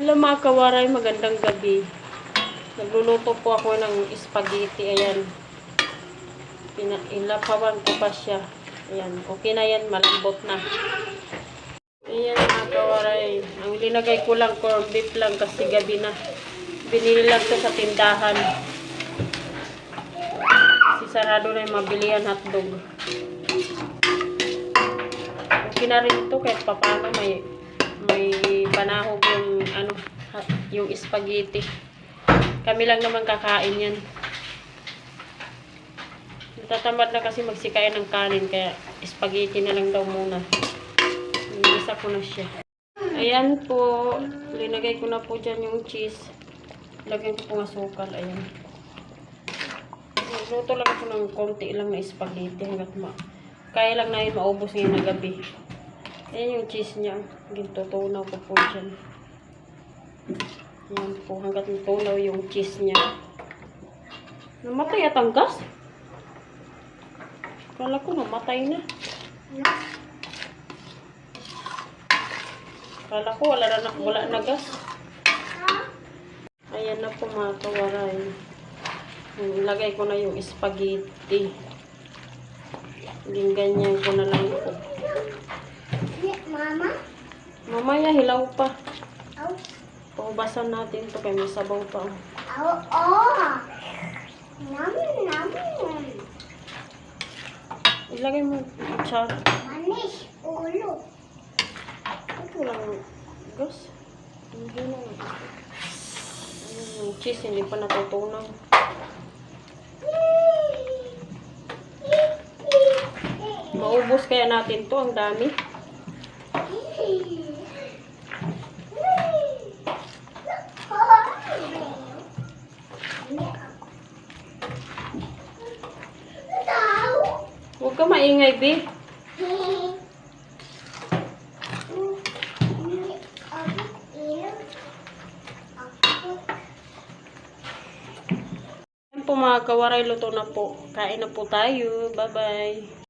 Hello mga kawaray, magandang gabi. Nagluluto po ako ng spaghetti. Ayan. Ilapawan ko pa siya. Ayan. Okay na yan. Malambot na. Ayan mga kawaray. Ang linagay ko lang corned beef lang kasi gabi na. Binili lang ito sa tindahan. Kasi sarado na yung mabilihan hotdog. Okay na rin ito kahit papano may panahog yung spaghetti. Kami lang naman kakain yan. Natatamad na kasi magsikain ng kanin kaya spaghetti na lang daw muna. Isa ko na siya. Ayan po. Linagay ko na po dyan yung cheese. Lagyan ko pong asukal. Ayan. Luto lang ako ng konti lang na spaghetti hanggat kaya lang na yun maubos ngayon na gabi. Ayan yung cheese niya. Gintutunaw ko po dyan. Ayan po, hanggat natunaw yung cheese niya. Namatay at ang gas. Kala ko namatay na. Kala ko wala na gas. Ayan na po mga kawaray. Ilagay ko na yung spaghetti. Ganyan ko na lang po. Mama? Mamaya hilaw pa. Paubasan natin ito kaya may sabaw pa. Ilagay mo char. Manis, ulo. Ito lang gas. Hindi na. Yung cheese hindi pa natutunaw. Maubos kaya natin to, ang dami. Huwag ka maingay, B. Yan po mga kawaray, luto na po. Kain na po tayo. Bye-bye.